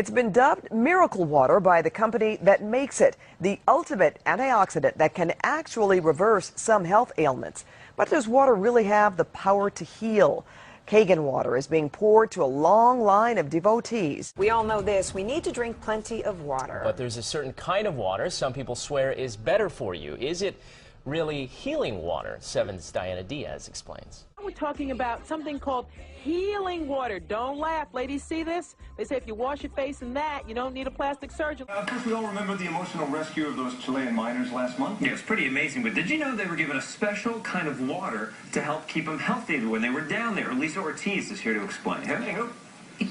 It's been dubbed miracle water by the company that makes it, the ultimate antioxidant that can actually reverse some health ailments. But does water really have the power to heal? Kangen water is being poured to a long line of devotees. We all know this. We need to drink plenty of water. But there's a certain kind of water some people swear is better for you. Is it really healing water? 7's Diana Diaz explains. We're talking about something called healing water. Don't laugh. Ladies, see this? They say if you wash your face in that, you don't need a plastic surgeon. Of course, we all remember the emotional rescue of those Chilean miners last month. Yeah, it's pretty amazing, but did you know they were given a special kind of water to help keep them healthy when they were down there? Lisa Ortiz is here to explain. Hey, go.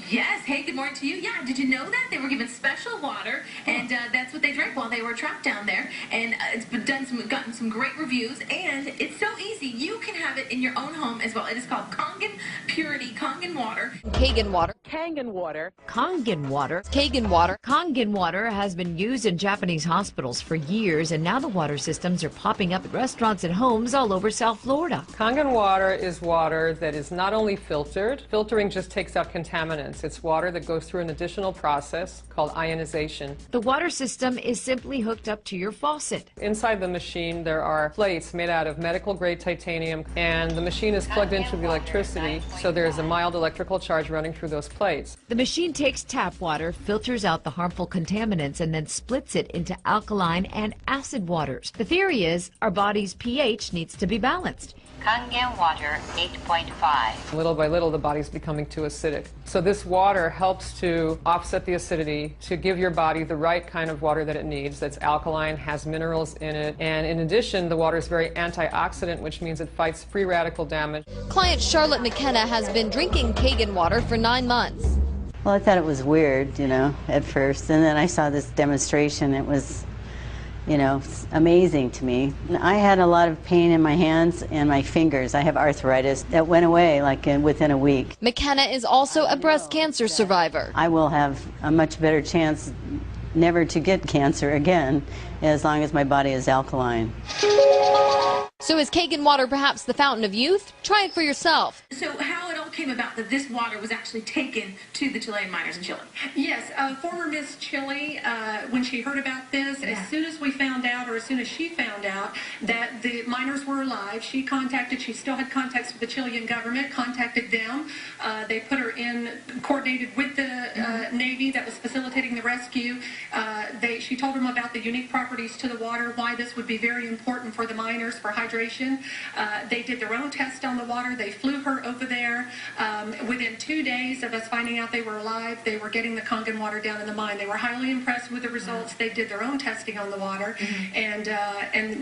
Yes. Hey, good morning to you. Yeah, did you know that? They were given special water, and that's what they drank while they were trapped down there. And it's been gotten some great reviews, and it's so easy. You can have it in your own home as well. It is called Kangen Purity Kangen water. Kangen water. Kangen water. Kangen water. Kangen water. Kangen water has been used in Japanese hospitals for years, and now the water systems are popping up at restaurants and homes all over South Florida. Kangen water is water that is not only filtered. Filtering just takes out contaminants. It's water that goes through an additional process called ionization. The water system is simply hooked up to your faucet. Inside the machine there are plates made out of medical grade titanium, and the machine is plugged into the electricity, so there is a mild electrical charge running through those plates. The machine takes tap water, filters out the harmful contaminants, and then splits it into alkaline and acid waters. The theory is our body's pH needs to be balanced. Kangen water 8.5. Little by little, the body's becoming too acidic. So this water helps to offset the acidity, to give your body the right kind of water that it needs, that's alkaline, has minerals in it, and in addition, the water is very antioxidant, which means it fights free radical damage. Client Charlotte McKenna has been drinking Kangen water for 9 months. Well, I thought it was weird, at first, and then I saw this demonstration. It was amazing to me. I had a lot of pain in my hands and my fingers. I have arthritis that went away within a week. McKenna is also a breast cancer survivor. I will have a much better chance never to get cancer again as long as my body is alkaline. So is Kangen water perhaps the fountain of youth? Try it for yourself. So how it all came about that this water was actually taken to the Chilean miners in Chile? Yes, former Miss Chile, when she heard about this, as soon as we found out, or as soon as she found out that the miners were alive, she still had contacts with the Chilean government, contacted them. They put her coordinated with the Navy that was facilitating the rescue. She told them about the unique properties to the water, why this would be very important for the miners for hydration. They did their own test on the water. They flew her over there. Within 2 days of us finding out they were alive, they were getting the Kangen water down in the mine. They were highly impressed with the results. They did their own testing on the water, and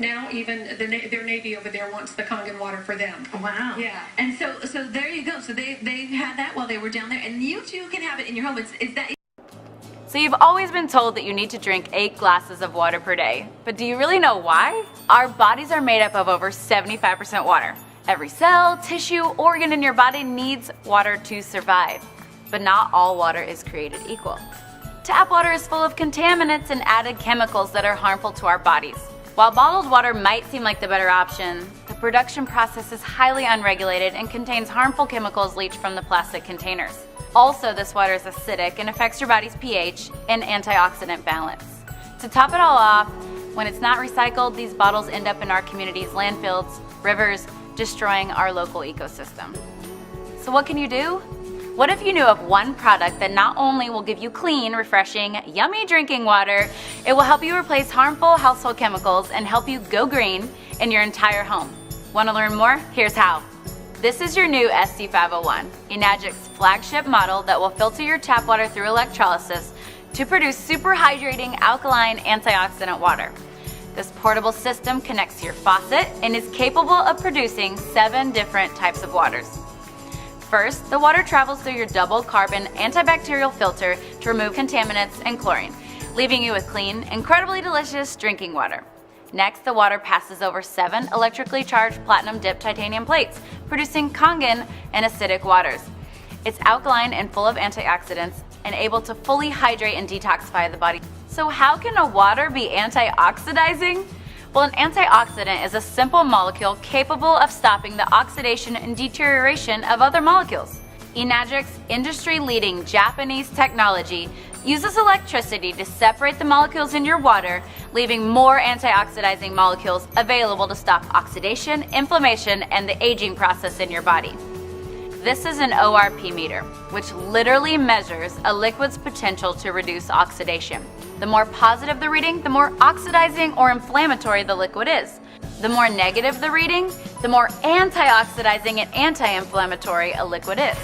now even their Navy over there wants the Kangen water for them. Wow. Yeah. And so there you go. So they had that while they were down there, and you too can have it in your home. It's that. So you've always been told that you need to drink 8 glasses of water per day. But do you really know why? Our bodies are made up of over 75% water. Every cell, tissue, organ in your body needs water to survive. But not all water is created equal. Tap water is full of contaminants and added chemicals that are harmful to our bodies. While bottled water might seem like the better option, the production process is highly unregulated and contains harmful chemicals leached from the plastic containers. Also, this water is acidic and affects your body's pH and antioxidant balance. To top it all off, when it's not recycled, these bottles end up in our community's landfills, rivers, destroying our local ecosystem. So what can you do? What if you knew of one product that not only will give you clean, refreshing, yummy drinking water, it will help you replace harmful household chemicals and help you go green in your entire home? Want to learn more? Here's how. This is your new SC501, Enagic's flagship model that will filter your tap water through electrolysis to produce super hydrating, alkaline, antioxidant water. This portable system connects to your faucet and is capable of producing 7 different types of waters. First, the water travels through your double carbon antibacterial filter to remove contaminants and chlorine, leaving you with clean, incredibly delicious drinking water. Next, the water passes over 7 electrically charged platinum-dipped titanium plates, producing Kangen and acidic waters. It's alkaline and full of antioxidants and able to fully hydrate and detoxify the body. So how can a water be antioxidizing? Well, an antioxidant is a simple molecule capable of stopping the oxidation and deterioration of other molecules. Enagic's industry-leading Japanese technology uses electricity to separate the molecules in your water, leaving more antioxidizing molecules available to stop oxidation, inflammation, and the aging process in your body. This is an ORP meter, which literally measures a liquid's potential to reduce oxidation. The more positive the reading, the more oxidizing or inflammatory the liquid is. The more negative the reading, the more antioxidizing and anti-inflammatory a liquid is.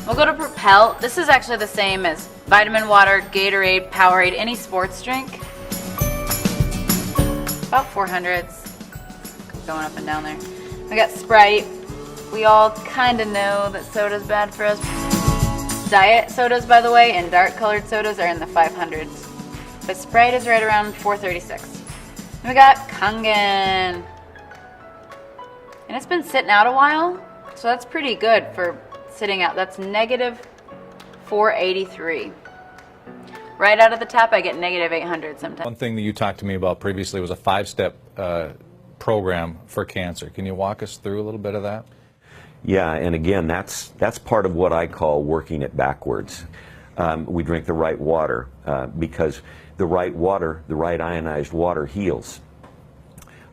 We'll go to Propel. This is actually the same as vitamin water, Gatorade, Powerade, any sports drink. About 400s. Going up and down there. We got Sprite. We all kind of know that soda's bad for us. Diet sodas, by the way, and dark colored sodas are in the 500s. But Sprite is right around 436. And we got Kangen. And it's been sitting out a while, so that's pretty good for sitting out. That's negative 483. Right out of the tap, I get negative 800 sometimes. One thing that you talked to me about previously was a 5-step program for cancer. Can you walk us through a little bit of that? Yeah, and again, that's part of what I call working it backwards. We drink the right water because the right water, the right ionized water heals.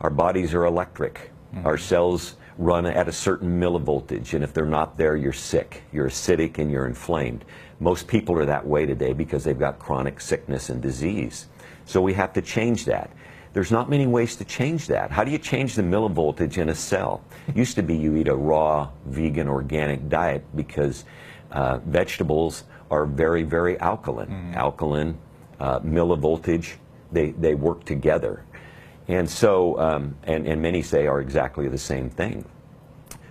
Our bodies are electric. Our cells run at a certain millivoltage, and if they're not there, you're sick. You're acidic and you're inflamed. Most people are that way today because they've got chronic sickness and disease. So we have to change that. There's not many ways to change that. How do you change the millivoltage in a cell? Used to be you eat a raw, vegan, organic diet because vegetables are very, very alkaline. Alkaline, millivoltage, they work together. And so, and many say are exactly the same thing.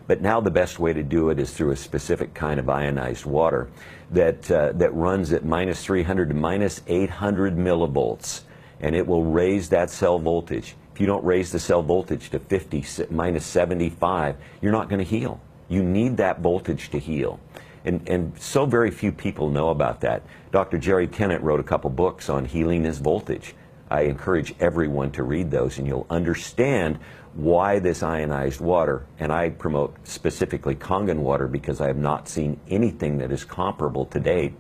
But now the best way to do it is through a specific kind of ionized water that runs at minus 300 to minus 800 millivolts. And it will raise that cell voltage. If you don't raise the cell voltage to 50, minus 75, you're not going to heal. You need that voltage to heal. And so very few people know about that. Dr. Jerry Tennant wrote a couple books on healing is voltage. I encourage everyone to read those, and you'll understand why this ionized water, and I promote specifically Kangen water because I have not seen anything that is comparable to date.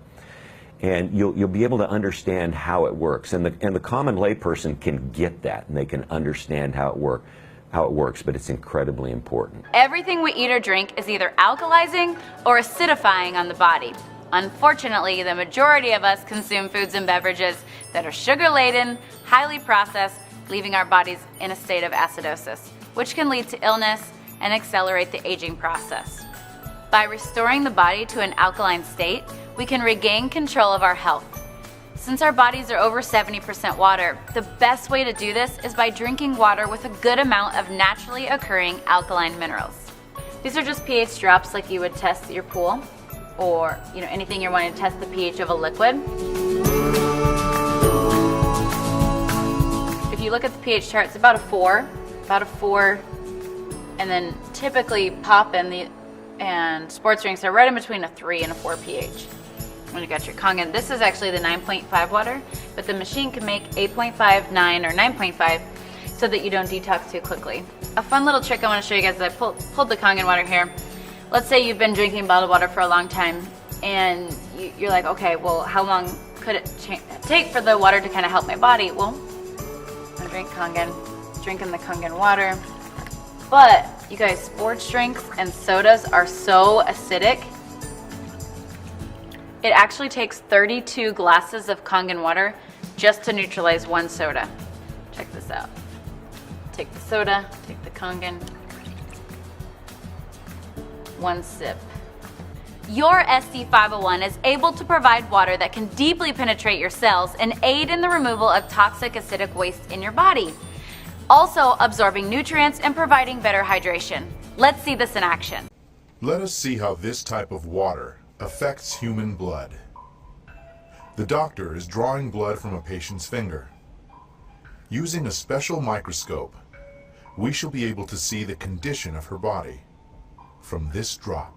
And you'll be able to understand how it works. And the common layperson can get that, and they can understand how it works, but it's incredibly important. Everything we eat or drink is either alkalizing or acidifying on the body. Unfortunately, the majority of us consume foods and beverages that are sugar-laden, highly processed, leaving our bodies in a state of acidosis, which can lead to illness and accelerate the aging process. By restoring the body to an alkaline state, we can regain control of our health. Since our bodies are over 70% water, the best way to do this is by drinking water with a good amount of naturally occurring alkaline minerals. These are just pH drops like you would test your pool, or anything you're wanting to test the pH of a liquid. If you look at the pH chart, it's about a 4, and then typically pop and sports drinks are right in between a 3 and a 4 pH. When you got your Kangen, this is actually the 9.5 water, but the machine can make 8.5, 9, or 9.5 so that you don't detox too quickly. A fun little trick I want to show you guys is I pulled the Kangen water here. Let's say you've been drinking bottled water for a long time, and you're like, okay, well, how long could it take for the water to kind of help my body? Well, I drink Kangen, drinking the Kangen water. But you guys, sports drinks and sodas are so acidic. It actually takes 32 glasses of Kangen water just to neutralize one soda. Check this out. Take the soda, take the Kangen. One sip. Your SC501 is able to provide water that can deeply penetrate your cells and aid in the removal of toxic acidic waste in your body, also absorbing nutrients and providing better hydration. Let's see this in action. Let us see how this type of water affects human blood. The doctor is drawing blood from a patient's finger. Using a special microscope, we shall be able to see the condition of her body from this drop.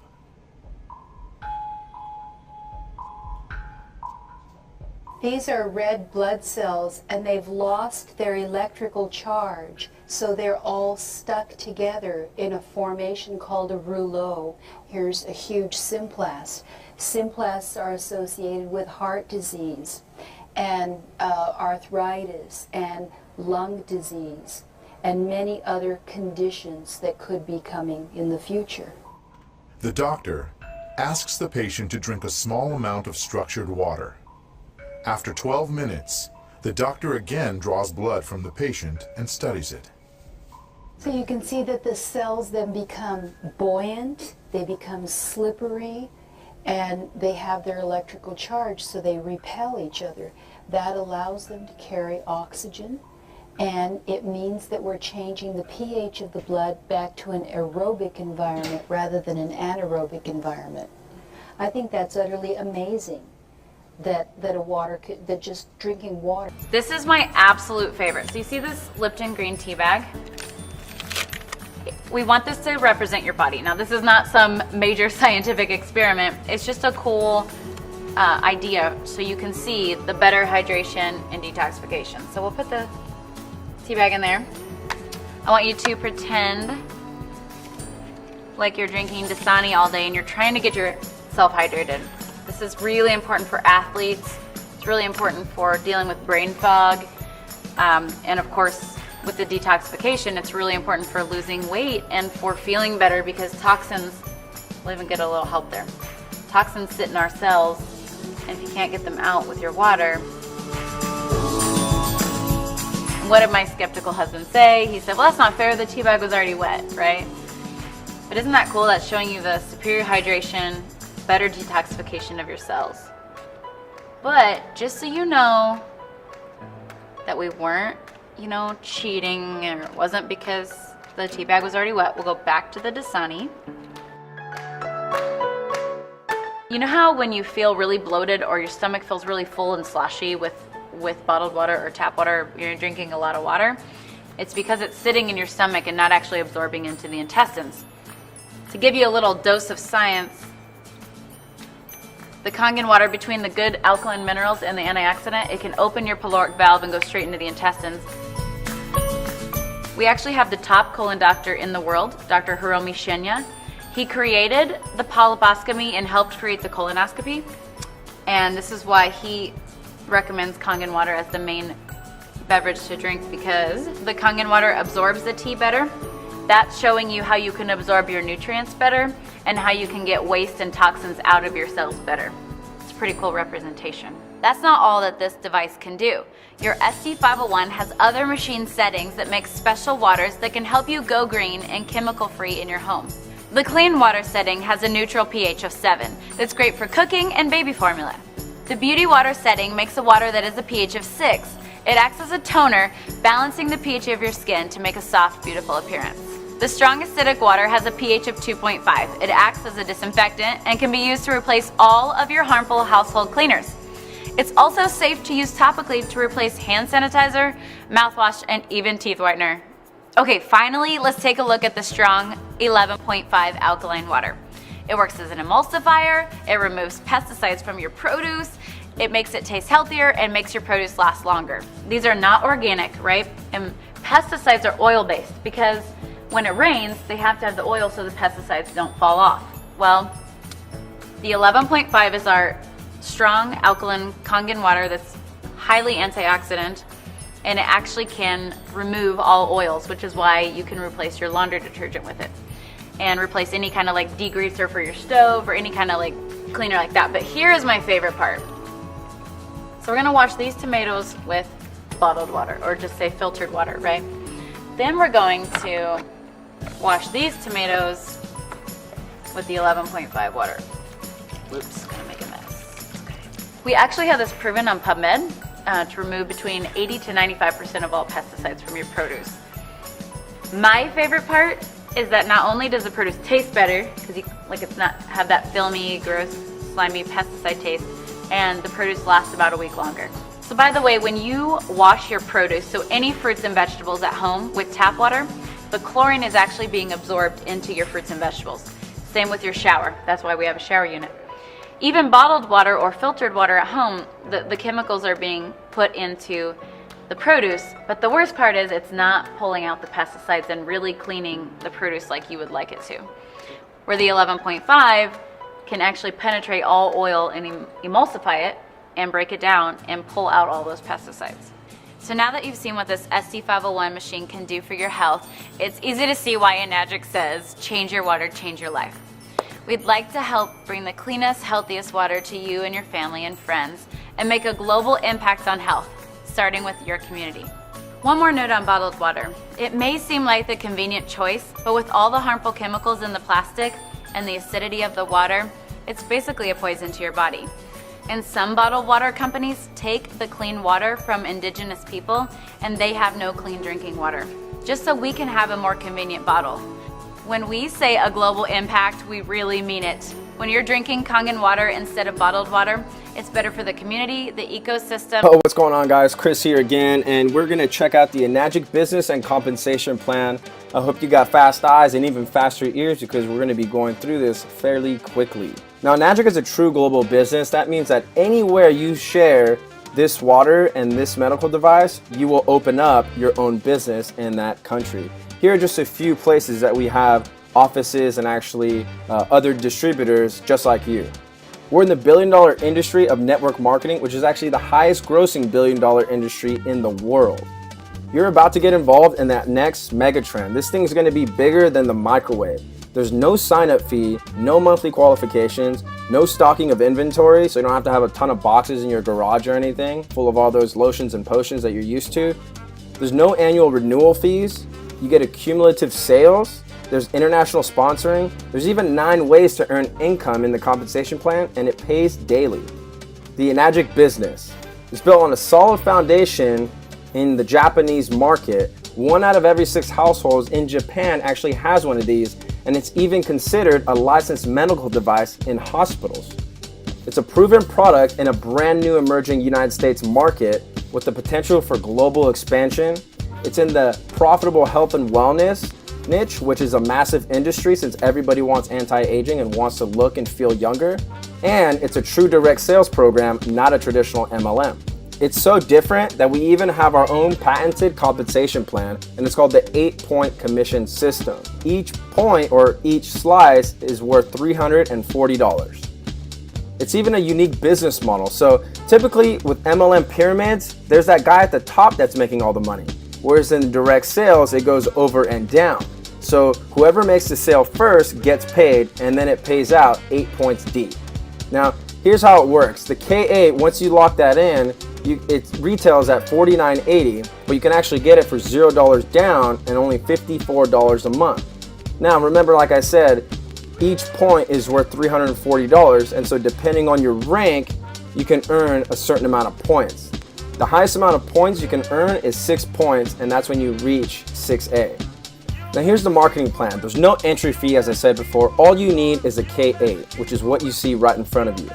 These are red blood cells, and they've lost their electrical charge, so they're all stuck together in a formation called a rouleau. Here's a huge symplast. Symplasms are associated with heart disease and arthritis and lung disease and many other conditions that could be coming in the future. The doctor asks the patient to drink a small amount of structured water. After 12 minutes, the doctor again draws blood from the patient and studies it. So you can see that the cells then become buoyant, they become slippery, and they have their electrical charge, so they repel each other. That allows them to carry oxygen, and it means that we're changing the pH of the blood back to an aerobic environment rather than an anaerobic environment. I think that's utterly amazing that just drinking water. This is my absolute favorite. So you see this Lipton green tea bag? We want this to represent your body. Now this is not some major scientific experiment. It's just a cool idea so you can see the better hydration and detoxification. So we'll put the tea bag in there. I want you to pretend like you're drinking Dasani all day and you're trying to get yourself hydrated. This is really important for athletes. It's really important for dealing with brain fog. And of course, with the detoxification, it's really important for losing weight and for feeling better because toxins, we'll even get a little help there. Toxins sit in our cells, and if you can't get them out with your water. What did my skeptical husband say? He said, well, that's not fair. The tea bag was already wet, right? But isn't that cool? That's showing you the superior hydration, better detoxification of your cells. But just so you know that we weren't, cheating, and it wasn't because the tea bag was already wet. We'll go back to the Dasani. You know how when you feel really bloated or your stomach feels really full and sloshy with bottled water or tap water, you're drinking a lot of water? It's because it's sitting in your stomach and not actually absorbing into the intestines. To give you a little dose of science, the Kangen water, between the good alkaline minerals and the antioxidant, it can open your pyloric valve and go straight into the intestines. We actually have the top colon doctor in the world, Dr. Hiromi Shinya. He created the polyposcopy and helped create the colonoscopy. And this is why he recommends Kangen water as the main beverage to drink, because the Kangen water absorbs the tea better. That's showing you how you can absorb your nutrients better and how you can get waste and toxins out of your cells better. It's a pretty cool representation. That's not all that this device can do. Your ST501 has other machine settings that make special waters that can help you go green and chemical free in your home. The clean water setting has a neutral pH of 7 that's great for cooking and baby formula. The beauty water setting makes a water that is a pH of 6. It acts as a toner, balancing the pH of your skin to make a soft, beautiful appearance. The strong acidic water has a pH of 2.5. It acts as a disinfectant and can be used to replace all of your harmful household cleaners. It's also safe to use topically to replace hand sanitizer, mouthwash, and even teeth whitener. Okay, finally, let's take a look at the strong 11.5 alkaline water. It works as an emulsifier, it removes pesticides from your produce, it makes it taste healthier, and makes your produce last longer. These are not organic, right? And pesticides are oil-based because when it rains, they have to have the oil so the pesticides don't fall off. Well, the 11.5 is our strong alkaline Kangen water that's highly antioxidant, and it actually can remove all oils, which is why you can replace your laundry detergent with it and replace any kind of like degreaser for your stove or any kind of like cleaner like that. But here is my favorite part. So we're gonna wash these tomatoes with bottled water, or just say filtered water, right? Then we're going to wash these tomatoes with the 11.5 water. Oops, gonna make a mess. Okay. We actually have this proven on PubMed to remove between 80 to 95% of all pesticides from your produce. My favorite part is that not only does the produce taste better, because it's not have that filmy, gross, slimy pesticide taste, and the produce lasts about a week longer. So by the way, when you wash your produce, so any fruits and vegetables at home with tap water, the chlorine is actually being absorbed into your fruits and vegetables. Same with your shower. That's why we have a shower unit. Even bottled water or filtered water at home, the chemicals are being put into the produce, but the worst part is it's not pulling out the pesticides and really cleaning the produce like you would like it to. Where the 11.5 can actually penetrate all oil and emulsify it and break it down and pull out all those pesticides. So now that you've seen what this SC501 machine can do for your health, it's easy to see why Enagic says, change your water, change your life. We'd like to help bring the cleanest, healthiest water to you and your family and friends and make a global impact on health, starting with your community. One more note on bottled water. It may seem like the convenient choice, but with all the harmful chemicals in the plastic and the acidity of the water, it's basically a poison to your body. And some bottled water companies take the clean water from indigenous people and they have no clean drinking water, just so we can have a more convenient bottle. When we say a global impact, we really mean it. When you're drinking Kangen water instead of bottled water, it's better for the community, the ecosystem. Oh, what's going on, guys? Chris here again, and we're gonna check out the Enagic business and compensation plan. I hope you got fast eyes and even faster ears because we're gonna be going through this fairly quickly. Now, Enagic is a true global business. That means that anywhere you share this water and this medical device, you will open up your own business in that country. Here are just a few places that we have offices and actually other distributors just like you. We're in the billion-dollar industry of network marketing, which is actually the highest grossing billion-dollar industry in the world. You're about to get involved in that next mega trend. This thing's gonna be bigger than the microwave. There's no sign-up fee, no monthly qualifications, no stocking of inventory, so you don't have to have a ton of boxes in your garage or anything full of all those lotions and potions that you're used to. There's no annual renewal fees. You get accumulative sales. There's international sponsoring. There's even 9 ways to earn income in the compensation plan, and it pays daily. The Enagic business is built on a solid foundation in the Japanese market. 1 out of every 6 households in Japan actually has one of these, and it's even considered a licensed medical device in hospitals. It's a proven product in a brand new emerging United States market with the potential for global expansion. It's in the profitable health and wellness niche, which is a massive industry since everybody wants anti-aging and wants to look and feel younger. And it's a true direct sales program, not a traditional MLM. It's so different that we even have our own patented compensation plan, and it's called the 8-point commission system. Each point or each slice is worth $340. It's even a unique business model. So typically with MLM pyramids, there's that guy at the top that's making all the money. Whereas in direct sales, it goes over and down. So whoever makes the sale first gets paid, and then it pays out 8 points deep. Now, here's how it works. The K8, once you lock that in, it retails at $49.80, but you can actually get it for $0 down and only $54 a month. Now, remember, like I said, each point is worth $340, and so depending on your rank, you can earn a certain amount of points. The highest amount of points you can earn is 6 points, and that's when you reach 6A. Now here's the marketing plan. There's no entry fee, as I said before. All you need is a K8, which is what you see right in front of you.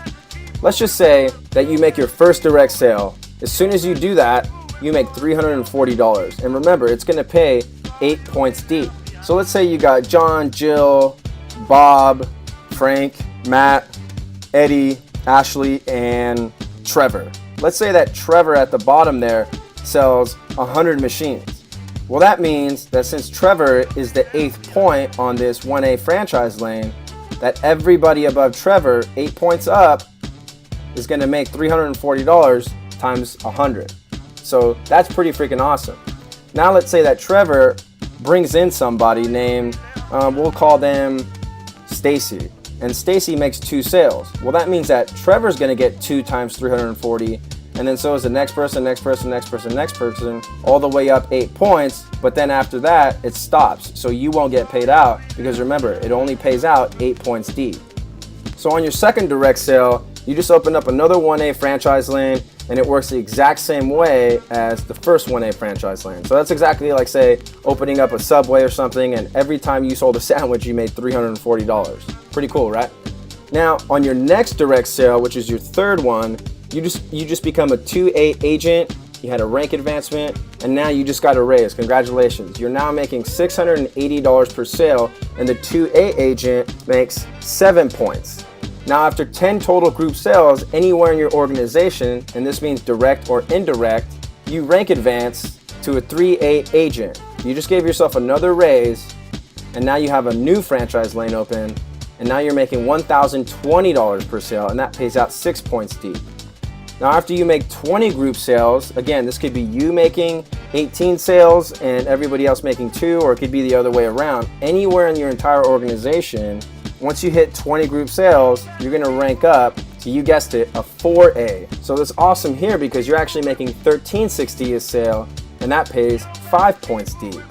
Let's just say that you make your first direct sale. As soon as you do that, you make $340. And remember, it's gonna pay 8 points deep. So let's say you got John, Jill, Bob, Frank, Matt, Eddie, Ashley, and Trevor. Let's say that Trevor at the bottom there sells 100 machines. Well, that means that since Trevor is the 8th point on this 1A franchise lane, that everybody above Trevor, 8 points up, is gonna make $340 times 100. So that's pretty freaking awesome. Now let's say that Trevor brings in somebody named, we'll call them Stacy. And Stacy makes 2 sales. Well, that means that Trevor's gonna get 2 times 340, and then so is the next person, next person, next person, next person, all the way up 8 points, but then after that, it stops. So you won't get paid out because remember, it only pays out 8 points deep. So on your second direct sale, you just open up another 1A franchise lane, and it works the exact same way as the first 1A franchise lane. So that's exactly like, say, opening up a Subway or something, and every time you sold a sandwich, you made $340. Pretty cool, right? Now, on your next direct sale, which is your third one, you just become a 2A agent, you had a rank advancement, and now you just got a raise. Congratulations. You're now making $680 per sale, and the 2A agent makes 7 points. Now, after 10 total group sales anywhere in your organization, and this means direct or indirect, you rank advance to a 3A agent. You just gave yourself another raise, and now you have a new franchise lane open, and now you're making $1,020 per sale, and that pays out 6 points deep. Now after you make 20 group sales, again, this could be you making 18 sales and everybody else making 2, or it could be the other way around. Anywhere in your entire organization, once you hit 20 group sales, you're gonna rank up to, you guessed it, a 4A. So that's awesome here because you're actually making $13.60 a sale, and that pays 5 points deep.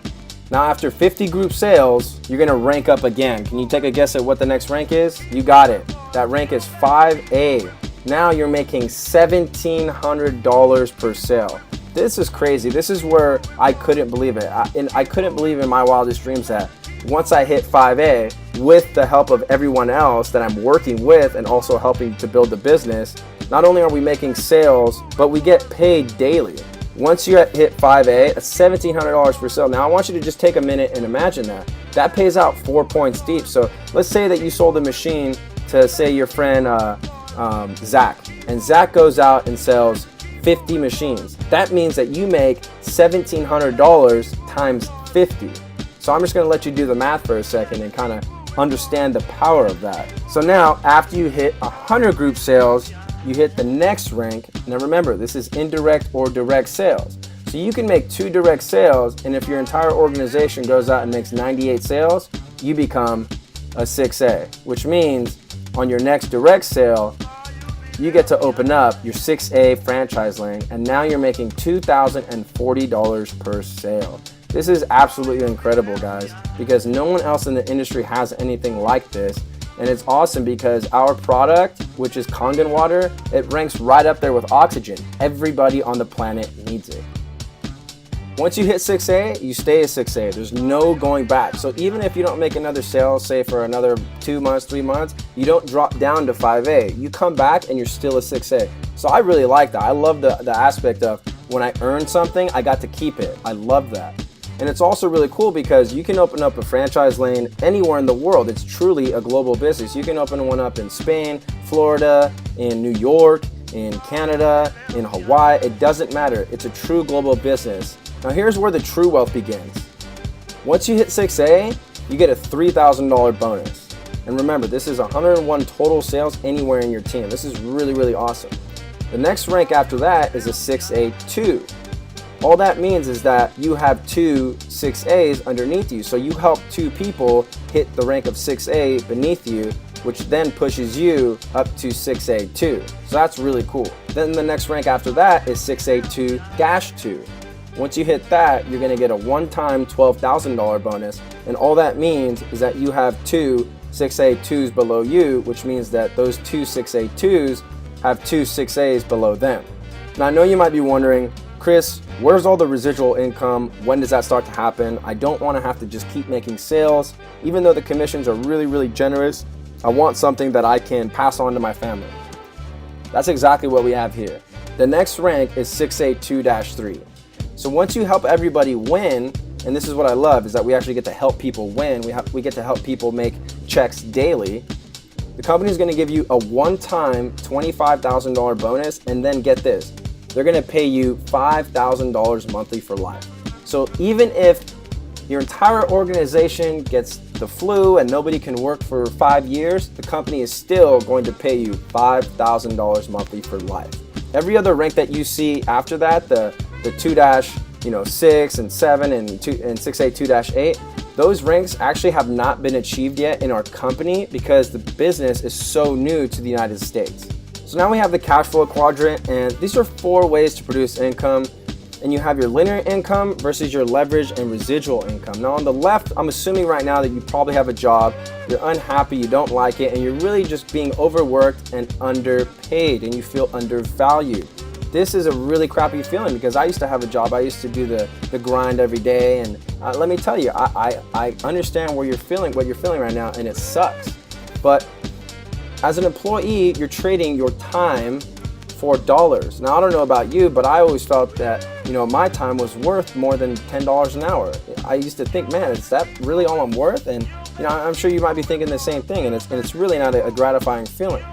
Now after 50 group sales, you're gonna rank up again. Can you take a guess at what the next rank is? You got it. That rank is 5A. Now you're making $1,700 per sale. This is crazy. This is where I couldn't believe it. I couldn't believe in my wildest dreams that once I hit 5A, with the help of everyone else that I'm working with and also helping to build the business, not only are we making sales, but we get paid daily. Once you hit 5A, that's $1,700 per sale. Now I want you to just take a minute and imagine that. That pays out 4 points deep. So let's say that you sold a machine to, say, your friend Zach, and Zach goes out and sells 50 machines. That means that you make $1,700 times 50. So I'm just gonna let you do the math for a second and kind of understand the power of that. So now after you hit 100 group sales, you hit the next rank. Now remember, this is indirect or direct sales. So you can make 2 direct sales, and if your entire organization goes out and makes 98 sales, you become a 6A, which means on your next direct sale, you get to open up your 6A franchise lane, and now you're making $2,040 per sale. This is absolutely incredible, guys, because no one else in the industry has anything like this. And it's awesome because our product, which is Kangen water, it ranks right up there with oxygen. Everybody on the planet needs it. Once you hit 6A, you stay a 6A. There's no going back. So even if you don't make another sale, say for another 2 months, 3 months, you don't drop down to 5A. You come back and you're still a 6A. So I really like that. I love the aspect of when I earn something, I got to keep it. I love that. And it's also really cool because you can open up a franchise lane anywhere in the world. It's truly a global business. You can open one up in Spain, Florida, in New York, in Canada, in Hawaii. It doesn't matter. It's a true global business. Now here's where the true wealth begins. Once you hit 6A, you get a $3,000 bonus. And remember, this is 101 total sales anywhere in your team. This is really, really awesome. The next rank after that is a 6A2. All that means is that you have 2 6As underneath you. So you help 2 people hit the rank of 6A beneath you, which then pushes you up to 6A2. So that's really cool. Then the next rank after that is 6A2-2. Once you hit that, you're gonna get a one-time $12,000 bonus. And all that means is that you have 2 6A2s below you, which means that those 2 6A2s have 2 6As below them. Now I know you might be wondering, Chris, where's all the residual income? When does that start to happen? I don't want to have to just keep making sales. Even though the commissions are really, really generous, I want something that I can pass on to my family. That's exactly what we have here. The next rank is 6A2-3. So once you help everybody win, and this is what I love, is that we actually get to help people win. We get to help people make checks daily. The company is going to give you a one-time $25,000 bonus, and then get this. They're gonna pay you $5,000 monthly for life. So even if your entire organization gets the flu and nobody can work for 5 years, the company is still going to pay you $5,000 monthly for life. Every other rank that you see after that, the 2-6 and 7 and 6A2-8, those ranks actually have not been achieved yet in our company because the business is so new to the United States. So now we have the cash flow quadrant, and these are 4 ways to produce income. And you have your linear income versus your leverage and residual income. Now on the left, I'm assuming right now that you probably have a job, you're unhappy, you don't like it, and you're really just being overworked and underpaid, and you feel undervalued. This is a really crappy feeling because I used to have a job, I used to do the grind every day, and let me tell you, I understand what you're feeling right now, and it sucks. But as an employee, you're trading your time for dollars. Now I don't know about you, but I always felt that my time was worth more than $10 an hour. I used to think, man, is that really all I'm worth? And I'm sure you might be thinking the same thing, and it's really not a gratifying feeling.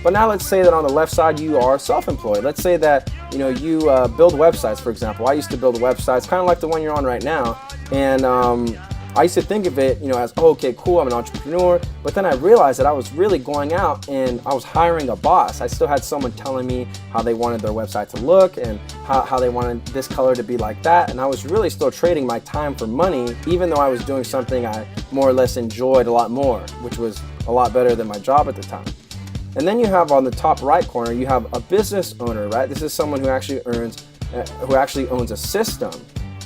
But now let's say that on the left side you are self-employed. Let's say that you build websites, for example. I used to build websites, kind of like the one you're on right now, and I used to think of it, as, oh, okay, cool, I'm an entrepreneur. But then I realized that I was really going out and I was hiring a boss. I still had someone telling me how they wanted their website to look and how they wanted this color to be like that. And I was really still trading my time for money, even though I was doing something I more or less enjoyed a lot more, which was a lot better than my job at the time. And then you have on the top right corner, you have a business owner, right? This is someone who actually owns a system.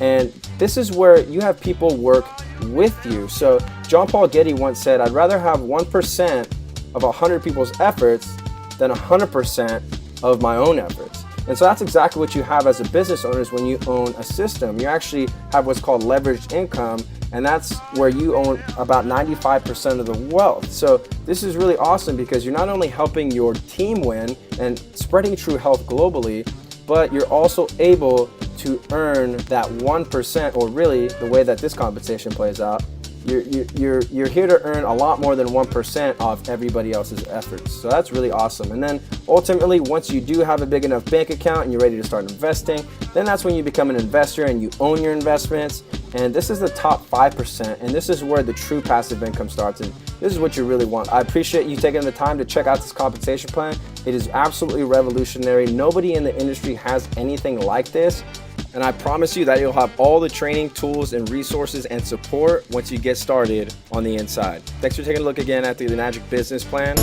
And this is where you have people work with you. So John Paul Getty once said, I'd rather have 1% of 100 people's efforts than 100% of my own efforts. And so that's exactly what you have as a business owner is when you own a system. You actually have what's called leveraged income, and that's where you own about 95% of the wealth. So this is really awesome because you're not only helping your team win and spreading true health globally, but you're also able to earn that 1%, or really the way that this compensation plays out, you're here to earn a lot more than 1% of everybody else's efforts. So that's really awesome. And then ultimately, once you do have a big enough bank account and you're ready to start investing, then that's when you become an investor and you own your investments. And this is the top 5%, and this is where the true passive income starts, and this is what you really want. I appreciate you taking the time to check out this compensation plan. It is absolutely revolutionary. Nobody in the industry has anything like this, and I promise you that you'll have all the training, tools, and resources and support once you get started on the inside. Thanks for taking a look again at the Enagic business plan.